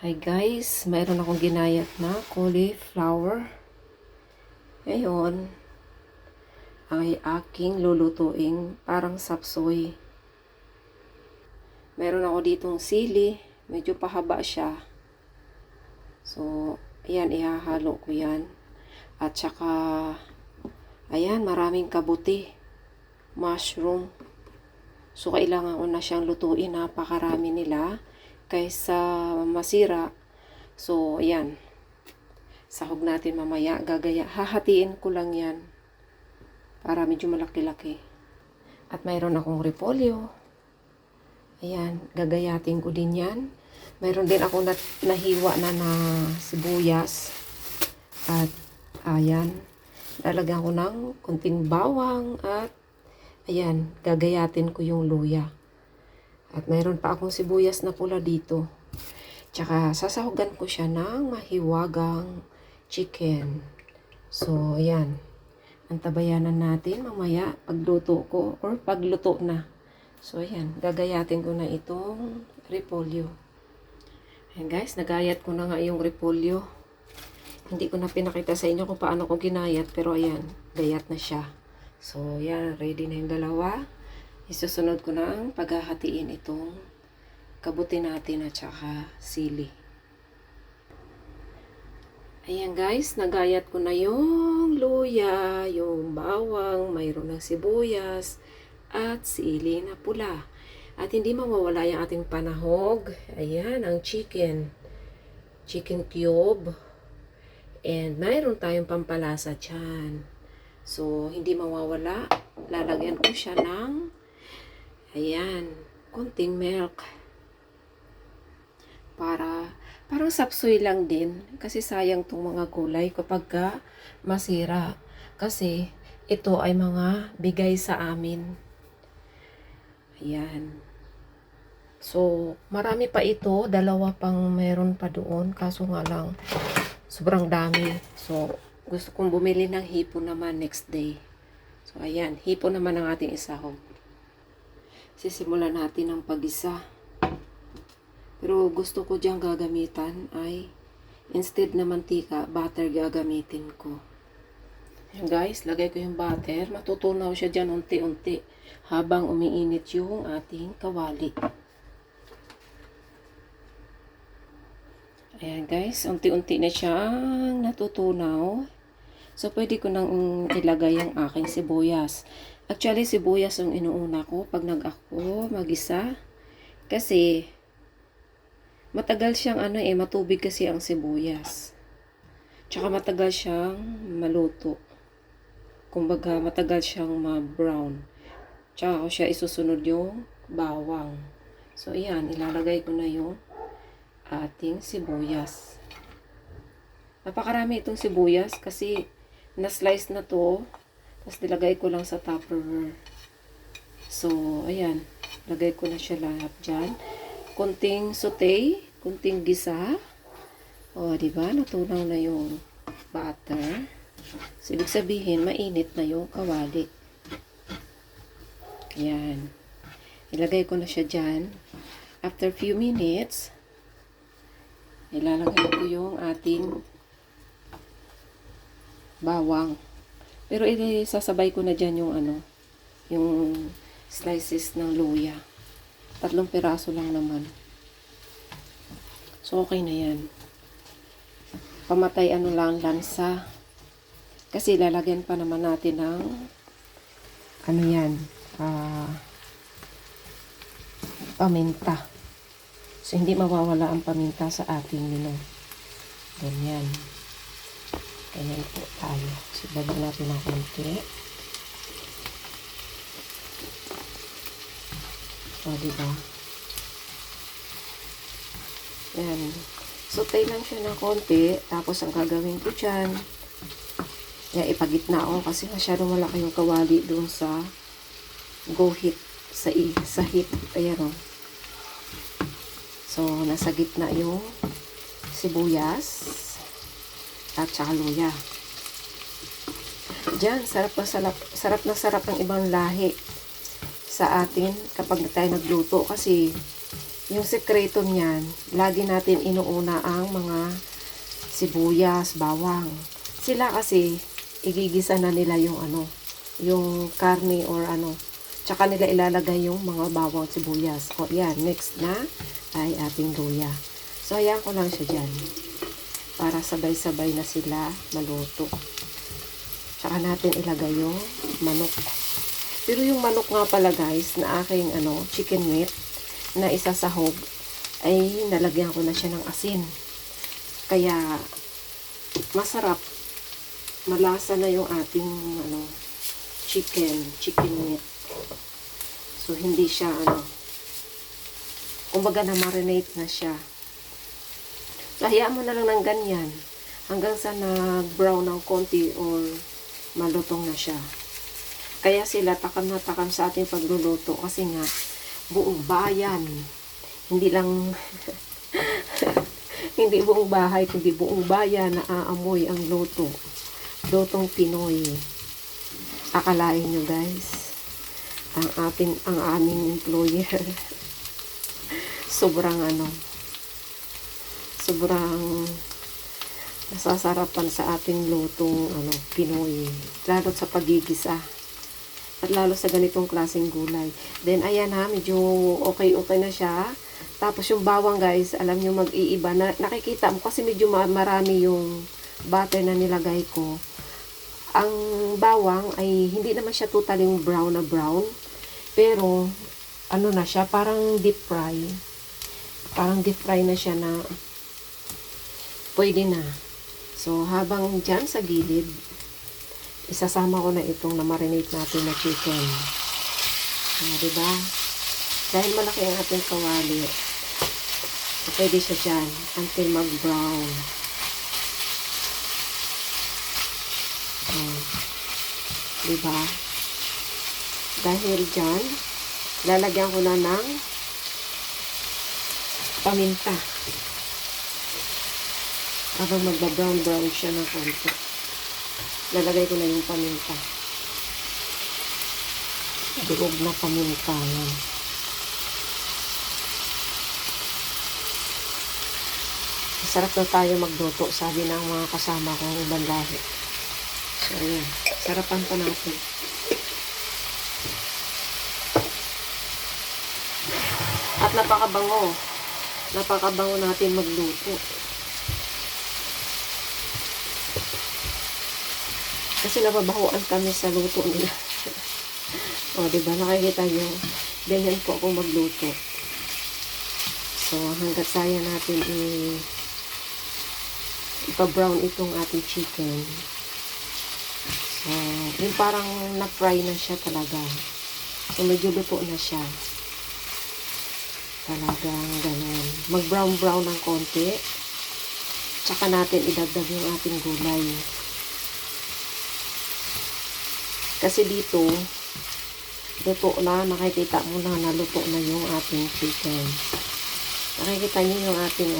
Hi guys, mayroon akong ginayat na cauliflower. Ngayon, ay aking lulutuing parang sapsoy. Meron ako ditong sili, medyo pahaba siya. So, ayan, ihahalo ko yan. At saka, ayan, maraming kabuti, mushroom. So, kailangan ko na siyang lutuin, napakarami nila kaysa masira. So, ayan. Sahog natin mamaya. Hahatiin ko lang yan para medyo malaki-laki. At mayroon akong repolyo. Ayan, gagayatin ko din yan. Mayroon din ako nahiwa na sibuyas. At ayan, lalagyan ko ng kunting bawang at ayan, gagayatin ko yung luya. At mayroon pa akong sibuyas na pula dito. Tsaka sasahugan ko siya ng mahiwagang chicken. So, ayan. Antabayanan natin mamaya pagluto ko or pagluto na. So, ayan. Gagayatin ko na itong repolyo. Ayan guys, nagayat ko na nga yung repolyo. Hindi ko na pinakita sa inyo kung paano ko ginayat. Pero ayan, gayat na siya. So, ayan. Ready na yung dalawa. Isusunod ko na ang paghahatiin itong kabuti natin at saka sili. Ayan guys, nagayat ko na yung luya, yung bawang, mayroon ng sibuyas, at sili na pula. At hindi mawawala yung ating panahog. Ayan, ang chicken. Chicken cube. And mayroon tayong pampalasa dyan. So, hindi mawawala. Lalagyan ko siya ng, ayan, konting milk. Parang sapsoy lang din. Kasi sayang tong mga gulay kapag masira. Kasi ito ay mga bigay sa amin. Ayan. So, marami pa ito. Dalawa pang meron pa doon. Kaso nga lang, sobrang dami. So, gusto kong bumili ng hipon naman next day. So, ayan. Hipon naman ang ating isahog. Sisimulan natin ang pag-isa. Pero gusto ko diyang gagamitan ay instead na mantika, butter gagamitin ko. Ayan guys, lagay ko yung butter. Matutunaw siya dyan unti-unti habang umiinit yung ating kawali. Ayan guys, unti-unti na siyang natutunaw. So, pwede ko nang ilagay ang aking sibuyas. Actually, sibuyas yung inuuna ko pag nag-ako mag-isa. Kasi matagal siyang matubig kasi ang sibuyas. Tsaka matagal siyang maluto. Kumbaga, matagal siyang ma-brown. Tsaka ko siya isusunod yung bawang. So, ayan, ilalagay ko na yung ating sibuyas. Napakarami itong sibuyas kasi na-slice na to. Tapos nilagay ko lang sa Tupperware. So, ayan, lagay ko na siya lahat dyan. Kunting saute, kunting gisa. O, diba? Natunaw na yung butter. So, ibig sabihin, mainit na yung kawali. Ayan. Ilagay ko na siya dyan. After few minutes, ilalagay ko yung ating bawang. Pero sasabay ko na dyan yung yung slices ng luya. 3 piraso lang naman. So, okay na yan. Pamatay lang lansa. Kasi lalagyan pa naman natin ng paminta. So, hindi mawawala ang paminta sa ating menu. Ganyan. Ganyan po tayo. So, lagyan natin ng konti. O, diba? Yan. Saute lang siya ng konti. Tapos, ang gagawin ko dyan, ipagitna ako kasi masyado malaki yung kawali doon sa go heat. Sa heat. Ayan o. So, nasa gitna yung sibuyas at saka luya. Diyan, sarap na sarap ng ibang lahi sa atin kapag tayo nagluto kasi yung sekreto niyan, lagi natin inuuna ang mga sibuyas, bawang. Sila kasi, igigisa na nila yung yung karne or tsaka nila ilalagay yung mga bawang sibuyas. O yan, next na ay ating luya. So, ayan ko lang siya dyan. Para sabay-sabay na sila maluto. Tsaka natin ilagay yung manok. Pero yung manok nga pala guys, na aking chicken meat, na isasahog, ay nalagyan ko na siya ng asin. Kaya, masarap. Malasa na yung ating chicken meat. So, hindi siya kumbaga na marinate na siya. So, hayaan mo na lang ng ganyan hanggang sa nag-brown ng konti or malutong na siya. Kaya sila takam na takam sa ating pagluluto kasi nga buong bayan, hindi lang hindi buong bahay kundi buong bayan na aamoy ang lutong Pinoy. Akalain nyo guys, ang aming employer sobrang nasasarapan sa ating lutong Pinoy, lalo sa pagigisa at lalo sa ganitong klaseng gulay. Then ayan medyo okay na siya. Tapos yung bawang guys, alam nyo mag-iiba na, nakikita mo kasi medyo marami yung butter na nilagay ko. Ang bawang ay hindi naman siya totally brown na brown, pero na siya, parang deep fry na siya na pwede na. So, habang dyan sa gilid, isasama ko na itong na-marinate natin na chicken. Diba? Dahil malaki ang ating kawali, so, pwede siya dyan until mag-brown. Diba? Dahil dyan, lalagyan ko na ng paminta. Habang magba-brown siya ng konti, lalagay ko na yung paminta. Durog na paminta yan. Masarap na tayo magluto, sabi ng mga kasama kong ibang lahi. So ayan, sarapan pa natin. At napakabango natin magluto. Kasi nababahuan kami sa luto nila. O, diba? Nakikita nyo, ganyan po ako magluto. So, hanggat saya natin ipa-brown itong ating chicken. So, yung parang na-fry na siya talaga. So, medyo luto na siya. Talagang ganun. Mag-brown ng konti. Tsaka natin idagdag yung ating gulay. Kasi dito, luto na, nakikita mo na naluto na yung ating chicken. Nakikita niyo yung ating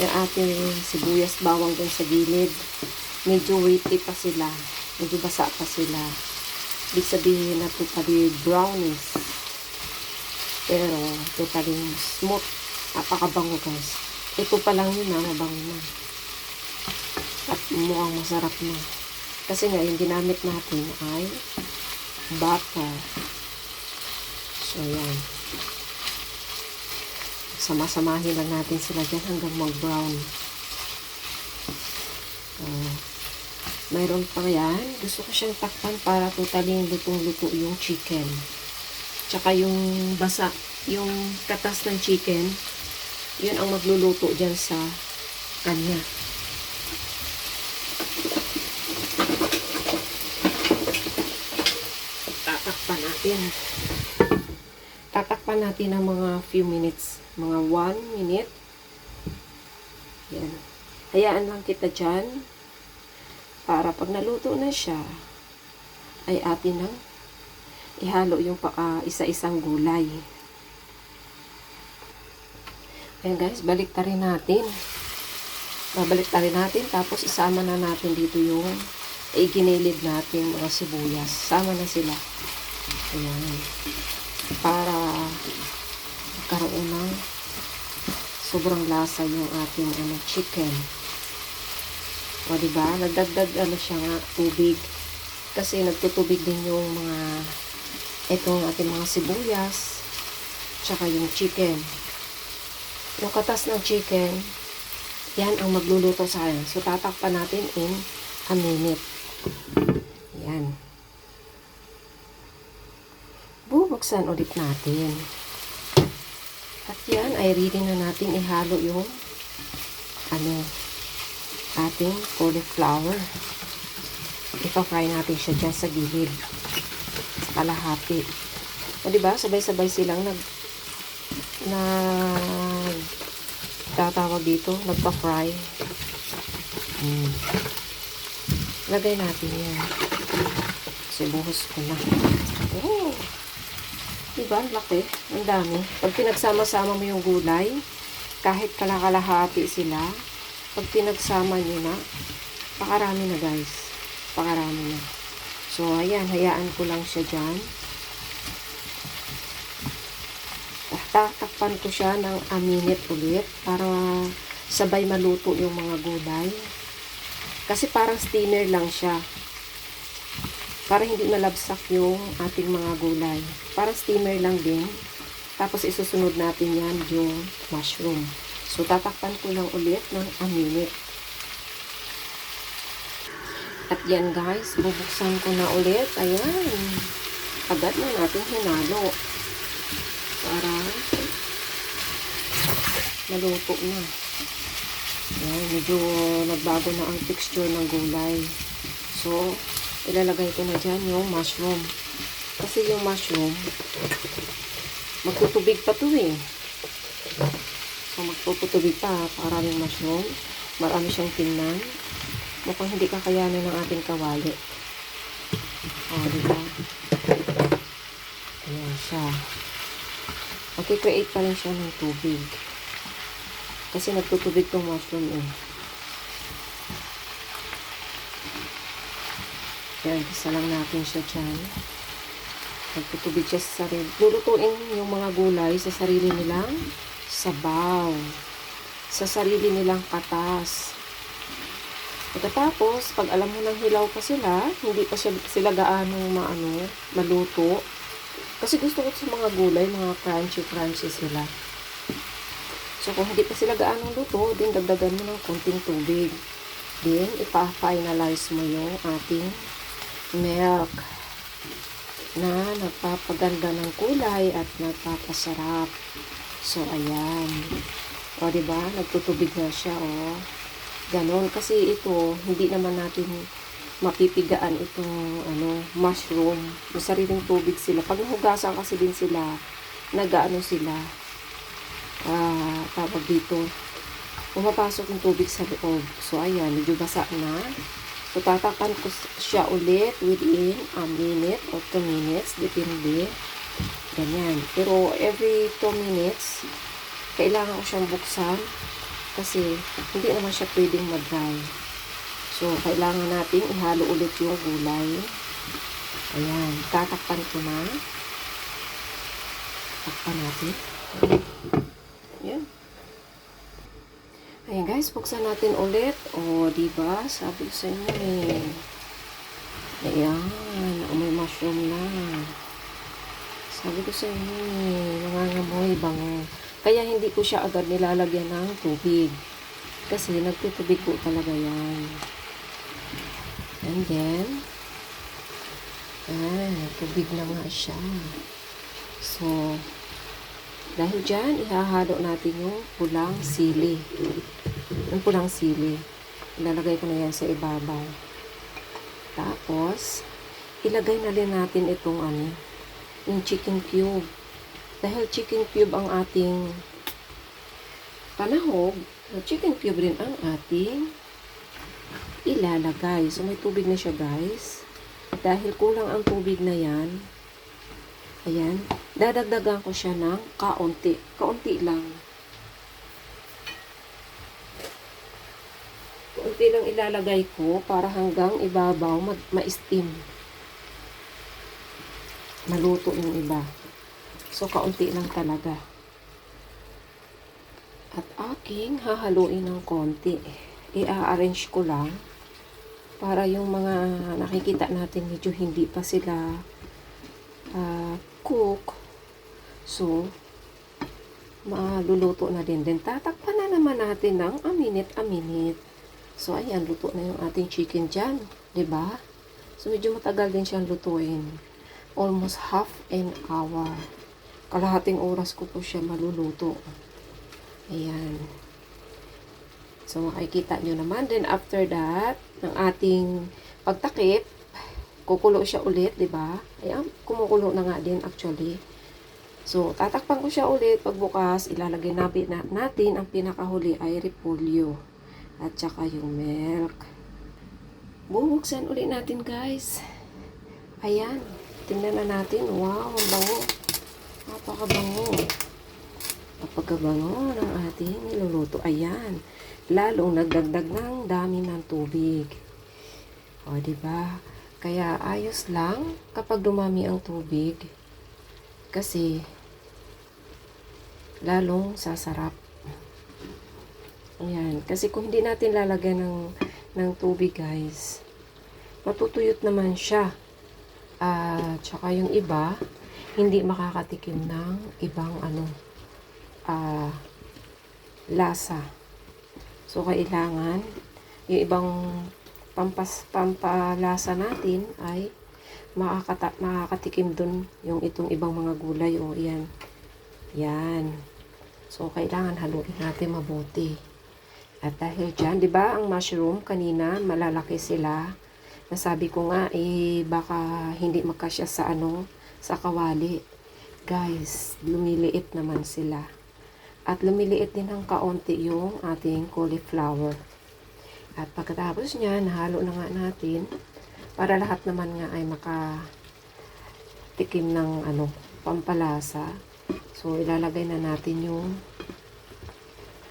yung ating sibuyas, bawang dun sa gilid. Medyo wetty pa sila. Medyo basa pa sila. Ibig sabihin na totally brownish. Pero totally smooth. Napakabango guys. Ito pa lang yun mabango na. At mukhang masarap na. Kasi nga, yung ginamit natin ay butter. So, yan. Sama-samahin lang natin sila dyan hanggang mag-brown. Mayroon pa yan. Gusto ko siyang takpan para totaling lutong-luto yung chicken. Tsaka yung basa, yung katas ng chicken, yun ang magluluto dyan sa kanya. Tatakpan natin ng mga few minutes. Mga 1 minute. Yan. Hayaan lang kita dyan. Para pag naluto na siya, ay atin nang ihalo yung isa-isang gulay. Ayan guys, baliktarin natin. Babaliktarin natin. Tapos isama na natin dito yung iginilid natin mga sibuyas. Sama na sila. Ayan. Para magkaroon ng sobrang lasa yung ating chicken. O, diba? Nagdagdag siya nga, tubig. Kasi nagtutubig din yung itong ating mga sibuyas, tsaka yung chicken. Yung katas ng chicken, yan ang magluluto sa akin. So, tatakpan natin in a minute. Yan. Bubuksan ulit natin. At yan, ay ready na natin ihalo yung ating cauliflower. Ipa-fry natin siya dyan sa gilid. Sa kalahati. O diba, sabay-sabay silang tatawag dito, nagpa-fry. Lagay natin yan. Kasi buhos ko na. Oh! Diba, laki. Ang dami. Pag pinagsama-sama mo yung gulay, kahit kalakalahati sila, pag pinagsama nyo na, pakarami na guys. Pakarami na. So, ayan, hayaan ko lang siya dyan. Tatakpan ko siya ng a minute ulit para sabay maluto yung mga gulay. Kasi parang steamer lang siya. Para hindi malabsak yung ating mga gulay. Parang steamer lang din. Tapos isusunod natin yan yung mushroom. So, tatakpan ko lang ulit ng a minute. At yan guys, bubuksan ko na ulit. Ayan. Agad na natin hinalo. Para maluto na. Ayan, medyo nagbago na ang texture ng gulay. So, ilalagay ko na dyan yung mushroom. Kasi yung mushroom, magtutubig pa to eh. So, magtutubig pa. Maraming mushroom. Marami siyang tingnan. Mukhang hindi kakayanin ng ating kawali. O, diba? Ayan siya. Mag-create pa rin siya ng tubig. Kasi nagtutubig tong mushroom eh. Ayan, isa lang natin siya dyan. Nagtutubig siya sa sarili. Lulutuin yung mga gulay sa sarili nilang sabaw. Sa sarili nilang katas. Pagkatapos, pag alam mo nang hilaw pa sila, hindi pa sila gaano maluto. Kasi gusto ko sa mga gulay, mga crunchy sila. So, kung hindi pa sila gaano luto, din dagdagan mo ng konting tubig. Then, ipa-finalize mo yung ating milk na nagpapaganda ng kulay at nagpapasarap. So, ayan. O, diba? Nagtutubig na siya, o. Ganon. Kasi ito, hindi naman natin mapipigaan itong mushroom. May sariling tubig sila. Pag nahugasan kasi din sila, nag-ano sila, tawag dito, pumapasok yung tubig sa loob. So, ayan, medyo basa na. So, tatakpan ko siya ulit within a minute or 2 minutes. Depende. Ganyan. Pero, every 2 minutes, kailangan ko siyang buksan kasi hindi naman siya pwedeng mag-dry. So, kailangan natin ihalo ulit yung gulay. Ayan. Tatakpan ko na. Takpan natin. Ayan. Ayan guys, buksan natin ulit. O, diba? Sabi ko sa inyo eh. Ayan. May mushroom na. Sabi ko sa inyo eh. Nangangamoy, bango. Kaya hindi ko siya agad nilalagyan ng tubig. Kasi nagtutubig po talaga yan. And then, tubig na nga siya. So, dahil dyan, ihahalo natin yung pulang sili. Yung pulang sili. Ilalagay ko na yan sa ibabaw. Tapos, ilagay na rin natin itong yung chicken cube. Dahil chicken cube ang ating panahog, chicken cube rin ang ating ilalagay. So, may tubig na siya, guys. Dahil kulang ang tubig na yan, ayan, dadagdagan ko siya ng kaunti. Kaunti lang. Kaunti lang ilalagay ko para hanggang ibabaw ma-steam. Maluto yung iba. So, kaunti lang talaga. At aking hahaluin ng konti. I-arrange ko lang para yung mga nakikita natin medyo hindi pa sila cook. So, maluluto na din. Then, tatakpan na naman natin ng a minute. So, ayan, luto na yung ating chicken dyan. 'Di ba? So, medyo matagal din siyang lutuin. Almost half an hour. Kalahating oras ko po siya maluluto. Ayan. So, makikita nyo naman. Then, after that, ng ating pagtakip, kukulo siya ulit, 'di ba? Ayan, kumukulo na nga din actually. So, tatakpan ko siya ulit. Pagbukas, ilalagay natin ang pinakahuli ay repolyo. At saka yung milk. Bubuksan ulit natin, guys. Ayan. Tingnan na natin. Wow, ang bango. Napakabango. Napakabango ng ating niluluto. Ayan. Lalong nagdagdag ng dami ng tubig. O, diba? Kaya ayos lang kapag dumami ang tubig. Kasi lalong sasarap. Ayan. Kasi kung hindi natin lalagyan ng tubig, guys, matutuyot naman siya. Tsaka yung iba, hindi makakatikim ng ibang lasa. So, kailangan yung ibang pampalasa natin ay makakatikim dun yung itong ibang mga gulay. O, yan. Yan. So, kailangan haluin natin mabuti. At dahil dyan, di ba ang mushroom kanina, malalaki sila. Nasabi ko nga, baka hindi makasya sa kawali. Guys, lumiliit naman sila. At lumiliit din ng kaunti yung ating cauliflower. At pagkatapos niya, nahalo na nga natin para lahat naman nga ay makatikim ng pampalasa. So, ilalagay na natin yung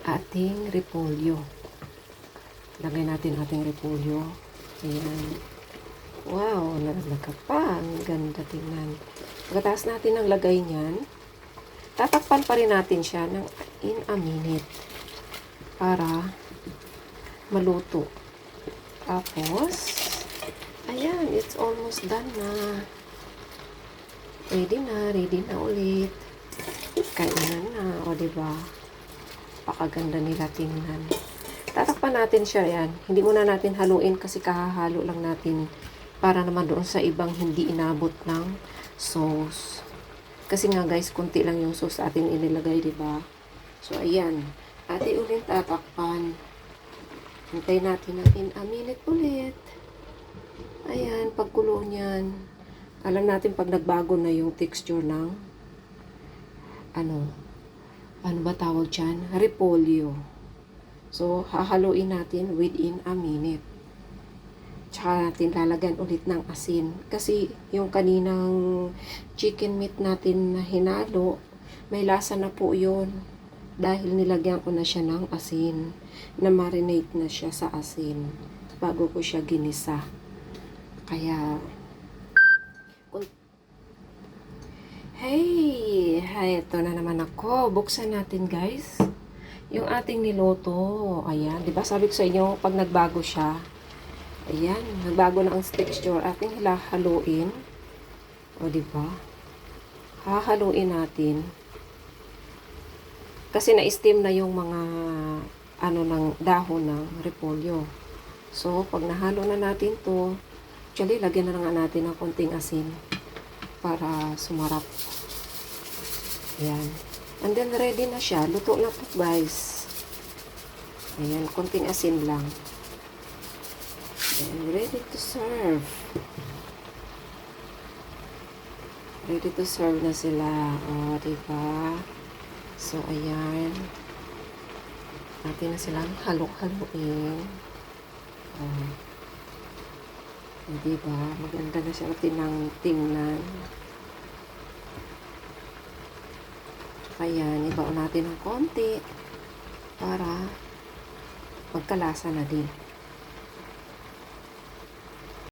ating repolyo. Lagay natin ating repolyo. Ayan. Wow, nalaglag pa. Ang ganda tingnan. Pagkatapos natin ang lagay niyan, tatakpan pa rin natin siya ng in a minute para maluto. Tapos, ayan, it's almost done na. Ready na ulit. Kainan na, o diba? Pakaganda nila tingnan. Tatakpan natin siya, yan. Hindi muna natin haluin kasi kahahalo lang natin para naman doon sa ibang hindi inabot ng sauce. Kasi nga guys, konti lang yung sauce atin inilagay, diba? So, ayan. Ate ulit tatakpan. Hintay natin ng in a minute ulit. Ayan, pagkulo niyan. Alam natin pag nagbago na yung texture ng ano ba tawag dyan? Repolyo. So, hahaluin natin within a minute. Tsaka natin lalagyan ulit ng asin. Kasi yung kaninang chicken meat natin na hinalo, may lasa na po yun. Dahil nilagyan ko na siya ng asin. Na-marinate na siya sa asin. Bago ko siya ginisa. Kaya, hey, ito na naman ako. Buksan natin, guys. Yung ating niluto. Ayan, 'di ba? Sabi ko sa inyo, pag nagbago siya, ayan, nagbago na ang texture. Ating haluin. O, 'di ba? Hahaluin natin. Kasi na-steam na yung mga ng dahon ng repolyo. So, pag nahalo na natin 'to, actually, lagyan na nga natin ng konting asin para sumarap. Ayan. And then, ready na siya. Luto na po, guys. Ayan, konting asin lang. And ready to serve. Ready to serve na sila. O, diba? So, ayan. Natin na silang halo-haloin. O. Diba? Maganda na siya tingnan. Kaya, ibaon natin ng konti para magkalasa na din.